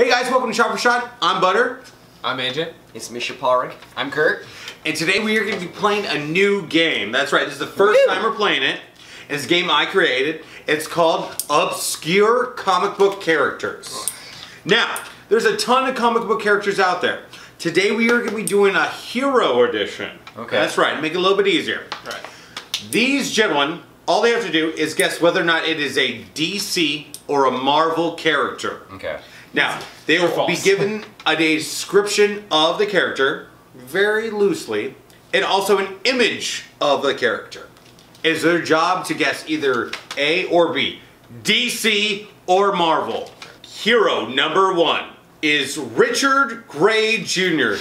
Hey guys, welcome to Shot for Shot. I'm Butter. I'm AJ. It's Misha Parik. I'm Kurt. And today we are going to be playing a new game. That's right, this is the first time we're playing it. It's a game I created. It's called Obscure Comic Book Characters. Now, there's a ton of comic book characters out there. Today we are going to be doing a hero edition. Okay. That's right, make it a little bit easier. Right. These gentlemen, all they have to do is guess whether or not it is a DC or a Marvel character. Okay. Now, they will be given a description of the character, very loosely, and also an image of the character. It's their job to guess either A or B, DC or Marvel. Hero number 1 is Richard Gray Jr.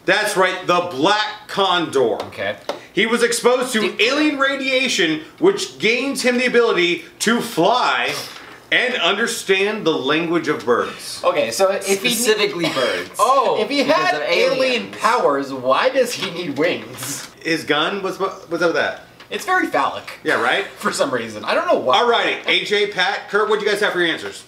That's right, the Black Condor. Okay. He was exposed to alien radiation, which gains him the ability to fly and understand the language of birds. Okay, so if Specifically birds. if he because had of alien aliens. powers, why does he need wings? His gun, what's up with that? It's very phallic. Yeah, right? For some reason. I don't know why. Alrighty, AJ, Pat, Kurt, what do you guys have for your answers?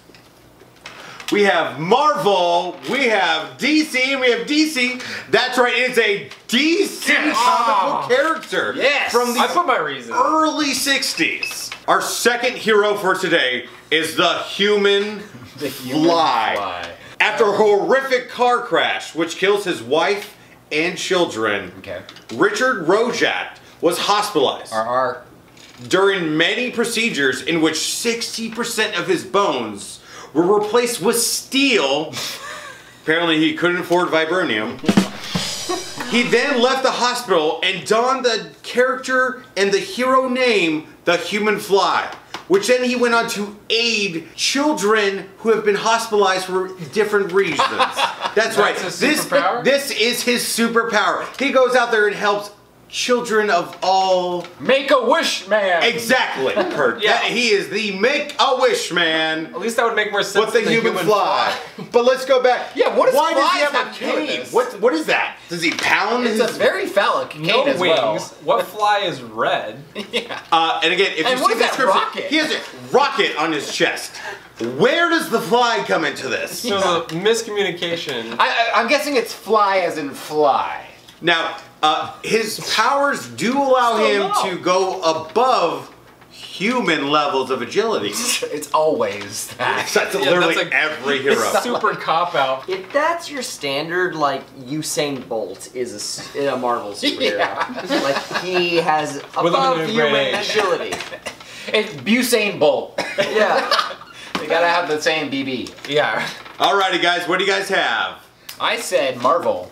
We have Marvel, we have DC, and we have DC. That's right, it's a DC comic book character. Yes. From I the put my reason. early 60s. Our second hero for today is the human fly. After a horrific car crash, which kills his wife and children, Okay. Richard Rojat was hospitalized. RR. During many procedures in which 60% of his bones were replaced with steel. Apparently he couldn't afford vibranium. He then left the hospital and donned the character and the hero name, the Human Fly, which then he went on to aid children who have been hospitalized for different reasons. That's right. His superpower? This is his superpower. He goes out there and helps children of all... Make-A-Wish Man! Exactly, Kurt. Yeah. He is the Make-A-Wish Man At least that would make more sense. with the than human fly. But let's go back. Yeah, what does Why does he flies have a have to do with cane? this? What is that? Does he pound It's his... a very phallic cane No as wings. well. What fly is red? Yeah. And again, if And you what see is the that description, rocket? he has a rocket on his chest. Where does the fly come into this? So there's a miscommunication. I'm guessing it's fly as in fly. Now, his powers do allow him to go above human levels of agility. It's always that. That's literally every hero. Super cop out. If that's your standard, like Usain Bolt is a Marvel superhero. Yeah. Like he has With above a human grade. agility. It's Usain Bolt. Yeah. They gotta have the same BB. Yeah. Alrighty, guys, what do you guys have? I said Marvel.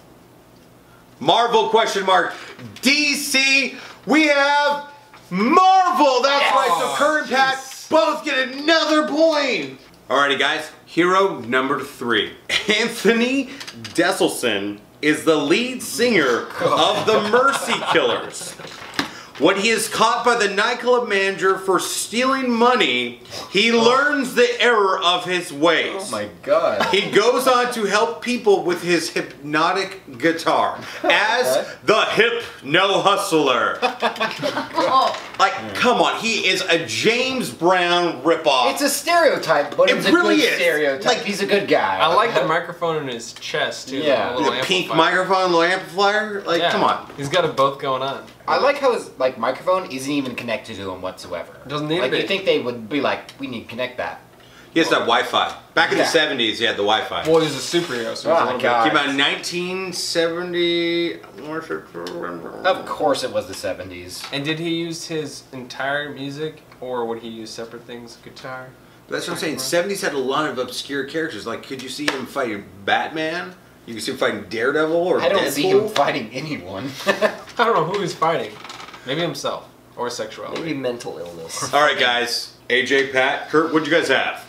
Marvel question mark. DC, we have Marvel. That's Yes. right. So Kurt and Pat both get another point. Alrighty, guys. Hero number 3. Anthony Desselson is the lead singer of the Mercy Killers. When he is caught by the nightclub manager for stealing money, he learns the error of his ways. Oh my god. He goes on to help people with his hypnotic guitar as the Hypno Hustler. Like, come on, he is a James Brown ripoff. It's a stereotype, but It it's a really good is. stereotype. Like, he's a good guy. I like the microphone in his chest too. Yeah. little the pink amplifier. microphone, little amplifier. Like, Yeah. come on. He's got it both going on. I like how his microphone isn't even connected to him whatsoever. Doesn't need like to be. you think they would be like, we need to connect that. He has that Wi-Fi. Back in the Yeah. 70s, he had the Wi-Fi. Well, he's a superhero, so he's Oh, a little God. Came out in 1970. Of course it was the 70s. bit. And did he use his entire music, or would he use separate things? Guitar. That's what I'm saying. 70s had a lot of obscure characters. Like, could you see him fighting Batman? You could see him fighting Daredevil or I don't Deadpool. see him fighting anyone. I don't know who he's fighting. Maybe himself or sexuality. Maybe mental illness. All right, guys. AJ, Pat, Kurt, what'd you guys have?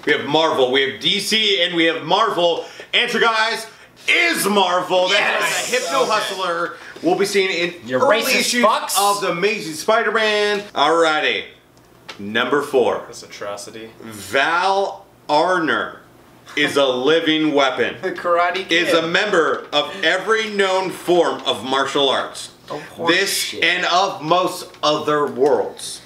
We have Marvel, we have DC, and we have Marvel. Answer, guys, is Marvel. That's Yes! right. The Hypno Hustler will be seen in You early racist issues fucks. of the Amazing Spider-Man. Alrighty. Number 4. This atrocity. Val Arner is a living weapon. The Karate Kid. Is a member of every known form of martial arts. Oh, poor This shit. and of most other worlds.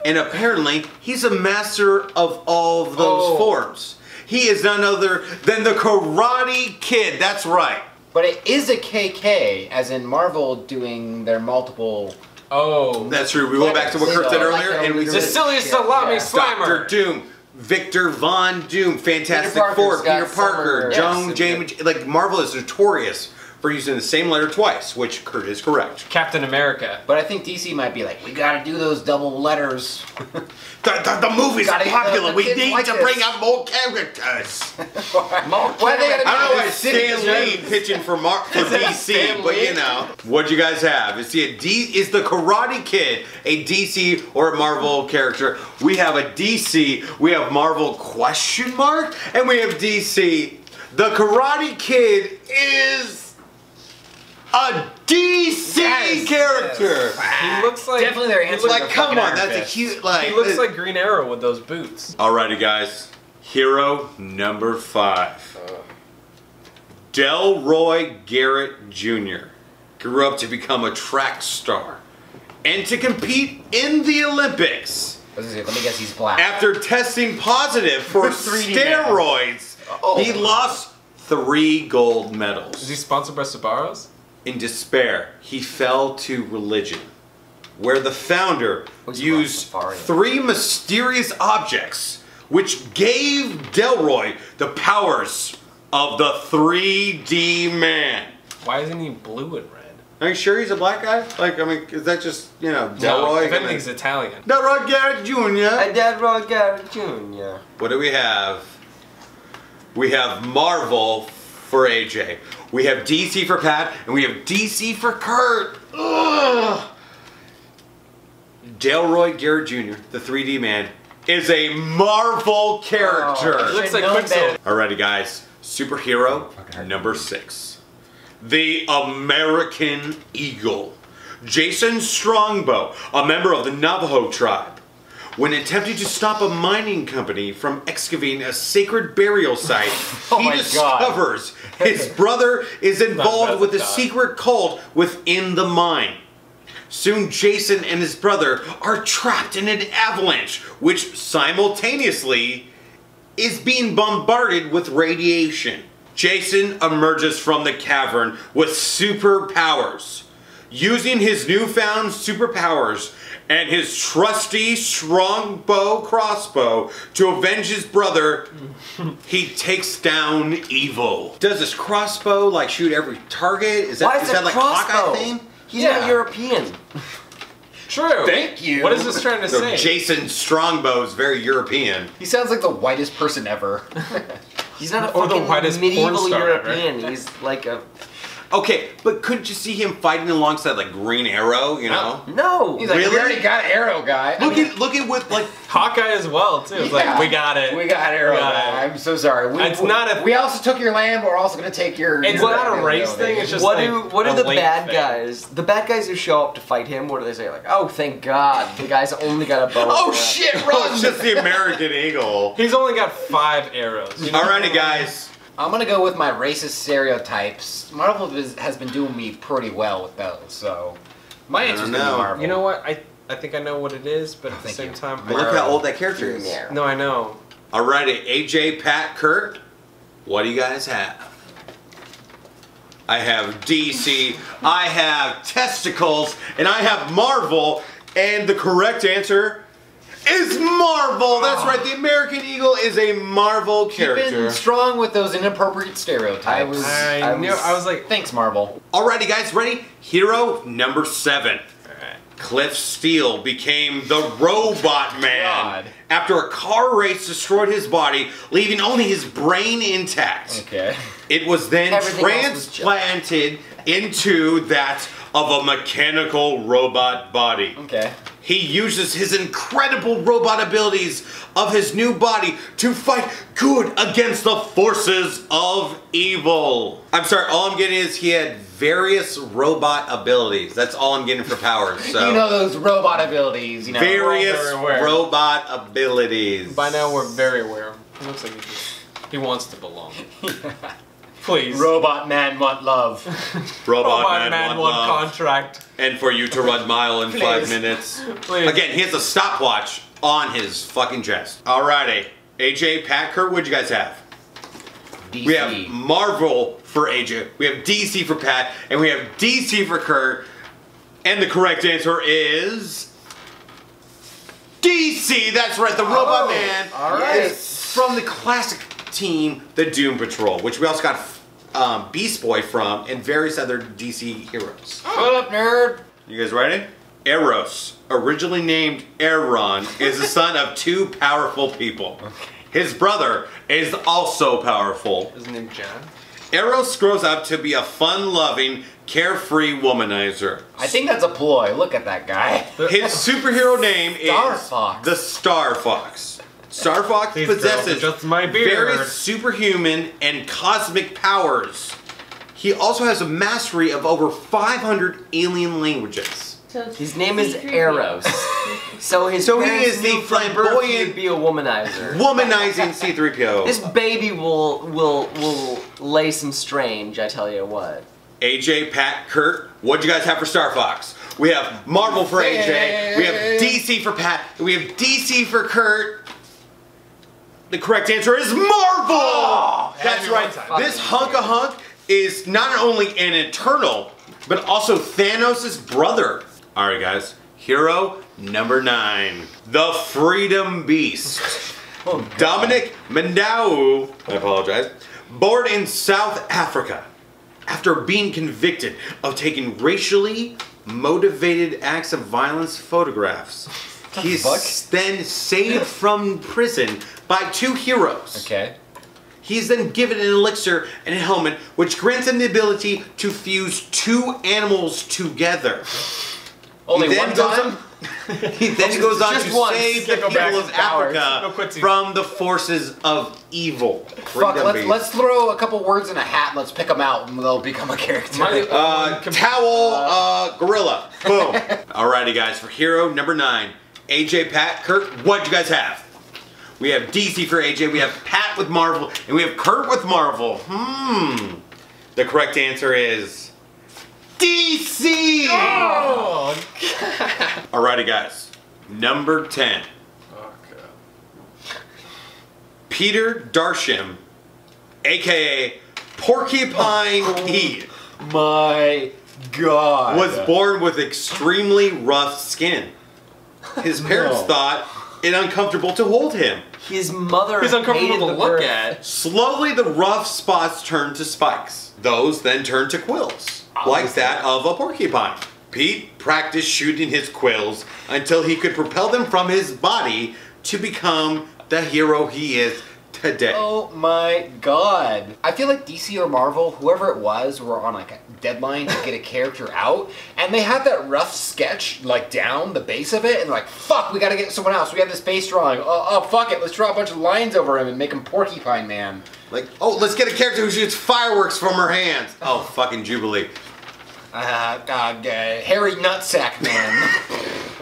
And apparently, he's a master of all of those forms. He is none other than the Karate Kid. That's right. But it is a KK, as in Marvel doing their multiple. Oh. That's true. We went back to what Kurt said earlier, and we The silliest salami slimer. Dr. Doom, Victor Von Doom, Fantastic Peter Four, Parker's got Peter Parker, summer- Joan, yes. James. Like Marvel is notorious for using the same letter twice, which Kurt is correct. Captain America. But I think DC might be like, we gotta do those double letters. The movie's Gotta- popular. the We kids need like to this. bring out more characters. Why they gotta I don't know why be Stan Lee pitching for DC, Stan but Lee? you know. What'd you guys have? Is the Karate Kid a DC or a Marvel character? We have a DC, we have Marvel question mark, and we have DC. The Karate Kid is a DC character. He looks like Definitely their answer. Like, come on, that's a cute, like... He looks like Green Arrow with those boots. Alrighty, guys. Hero number 5. Delroy Garrett Jr. grew up to become a track star and to compete in the Olympics. Let me guess, he's black. After testing positive for 3D man. steroids, he lost 3 gold Is medals. he sponsored by Sbarro's? In despair, he fell to religion, where the founder used 3 mysterious objects which gave Delroy the powers of the 3D man. Why isn't he blue and red? Are you sure he's a black guy? Like, I mean, is that just, you know, No, Delroy? if anything's Italian. Delroy Garrett Jr. Delroy Garrett Jr. What do we have? We have Marvel for AJ. We have DC for Pat, and we have DC for Kurt. Ugh. Delroy Garrett Jr., the 3D man, is a Marvel character. He looks like Quicksilver. Alrighty, guys. Superhero number 6. The American Eagle. Jason Strongbow, a member of the Navajo tribe. When attempting to stop a mining company from excavating a sacred burial site, he discovers his brother is involved with a secret cult within the mine. Soon Jason and his brother are trapped in an avalanche, which simultaneously is being bombarded with radiation. Jason emerges from the cavern with superpowers. Using his newfound superpowers and his trusty strongbow crossbow to avenge his brother, he takes down evil. Does this crossbow like shoot every target? Is that, Why is that like crossbow? Hawkeye thing? He's not European. True. Thank you. What is this trying to So say? Jason Strongbow is very European. He sounds like the whitest person ever. He's not a Or the fucking whitest porn medieval star ever. European. He's like a... Okay, but couldn't you see him fighting alongside like Green Arrow, you know? No. He's like, Really? we already got Arrow guy. Look at with like Hawkeye as well, too. It's like, we got it. We got Arrow We got guy. it. I'm so sorry. We also took your land, but we're also going to take your... It's your not a race building. thing, it's just What like do a the link bad thing. guys? The bad guys who show up to fight him. What do they say? Like, oh, thank God, the guy's only got a bow. oh shit, run! It's just the American Eagle. He's only got 5 arrows. You know? Alrighty, guys. I'm going to go with my racist stereotypes. Marvel has been doing me pretty well with those, so... My answer's going to be know. Marvel. You know what? I think I know what it is, but at the thank same you. time... But look how old that character is. Yeah. No, I know. Alrighty, AJ, Pat, Kurt, what do you guys have? I have DC, I have testicles, and I have Marvel, and the correct answer is Marvel! That's right, the American Eagle is a Marvel character. Keeping strong with those inappropriate stereotypes. I was like... Thanks, Marvel. Alrighty, guys, ready? Hero number 7. Alright. Cliff Steele became the Robot Man God. after a car race destroyed his body, leaving only his brain intact. Okay. It was then Everything else was transplanted into that of a mechanical robot body. Okay. He uses his incredible robot abilities of his new body to fight good against the forces of evil. I'm sorry, all I'm getting is he had various robot abilities. That's all I'm getting for powers. So You know those robot abilities, you know. various We're all very aware. robot abilities. By now, we're very aware. He looks like he wants to belong. Please. Robot man want love. Robot Man want love. contract. And for you to run mile in 5 Please. minutes. Please. Again, he has a stopwatch on his fucking chest. Alrighty. AJ, Pat, Kurt, what'd you guys have? DC. We have Marvel for AJ. We have DC for Pat. And we have DC for Kurt. And the correct answer is... DC! That's right, the Robot Man is from the classic team, the Doom Patrol, which we also got Beast Boy from, and various other DC heroes. Shut up, nerd! You guys ready? Eros, originally named Aaron, is the son of two powerful people. His brother is also powerful. His name John. Eros grows up to be a fun-loving, carefree womanizer. I think that's a ploy. Look at that guy. His superhero name Star is Fox. the Star Fox. Star Fox These girls possesses are just my beard. very superhuman and cosmic powers. He also has a mastery of over 500 alien languages. So his name is Eros. So he is the flamboyant, be a womanizer. womanizing C-3PO. This baby will lay some strange, I tell you what. AJ, Pat, Kurt, what'd you guys have for Star Fox? We have Marvel for AJ, we have DC for Pat, and we have DC for Kurt. The correct answer is Marvel! Oh, that's right. This hunk is not only an Eternal, but also Thanos' brother. Alright guys, hero number 9. The Freedom Beast. Dominic Mendau, I apologize, born in South Africa. After being convicted of taking racially motivated acts of violence photographs, he's then saved from prison by two heroes. Okay. He's then given an elixir and a helmet, which grants him the ability to fuse two animals together. Only one time? He then goes on to once. save the Go people back of to powers. Africa from the forces of evil. Fuck, Freedom Beast. let's throw a couple words in a hat and let's pick them out and they'll become a character. Towel, gorilla. Boom. Alrighty guys, for hero number 9, AJ, Pat, Kurt, what'd you guys have? We have DC for AJ, we have Pat with Marvel, and we have Kurt with Marvel. The correct answer is... DC! Oh, Alrighty guys, number 10. oh god. Peter Darsham, aka Porcupine Pete, My God. was born with extremely rough skin. His parents thought it uncomfortable to hold him. His mother He's uncomfortable hated to the look birth. at. Slowly the rough spots turned to spikes. Those then turned to quills, like that of a porcupine. Pete practiced shooting his quills until he could propel them from his body to become the hero he is today. Oh my God. I feel like DC or Marvel, whoever it was, were on like a deadline to get a character out, and they had that rough sketch like down the base of it, and like, fuck, we gotta get someone else. We have this base drawing. Oh, fuck it, let's draw a bunch of lines over him and make him Porcupine Man. Like, oh, let's get a character who shoots fireworks from her hands. Oh, fucking Jubilee. Hairy Nutsack Man.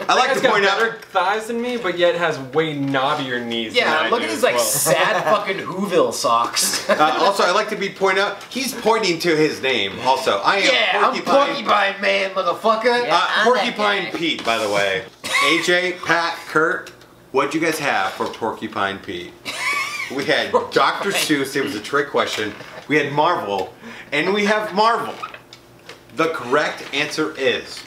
I like to point out... better thighs than me, but yet has way knobbier knees. Yeah, than I look do at his as like well. sad fucking Whoville socks. Also, I like to point out, he's pointing to his name also. I am Yeah, I'm Porcupine Man, motherfucker. Yeah. Porcupine Pete, by the way. AJ, Pat, Kurt, what'd you guys have for Porcupine Pete? We had Dr. Seuss, it was a trick question. We had Marvel, and we have Marvel. The correct answer is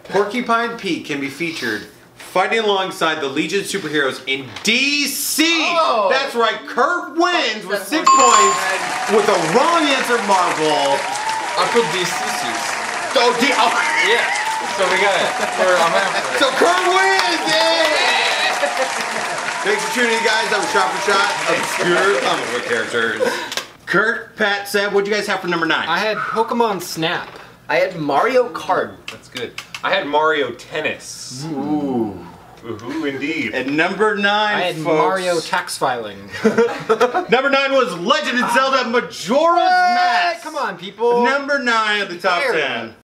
Porcupine Pete can be featured fighting alongside the Legion superheroes in DC. Oh. That's right, Kurt wins with 6 points with a wrong answer, Marvel. I put DC suits. Oh, Yeah. So we got it. I'm after it. so Kurt wins! Yay! Thanks for tuning in, guys. That was Shot for Shot, obscure comic book characters. Kurt, Pat, Seb, what'd you guys have for number 9? I had Pokemon Snap. I had Mario Kart. That's good. I had Mario Tennis. Ooh, indeed. And number 9, I had folks, Mario tax filing. Number 9 was Legend of Zelda Majora's Mask. Come on, people. Number 9 of the top 10.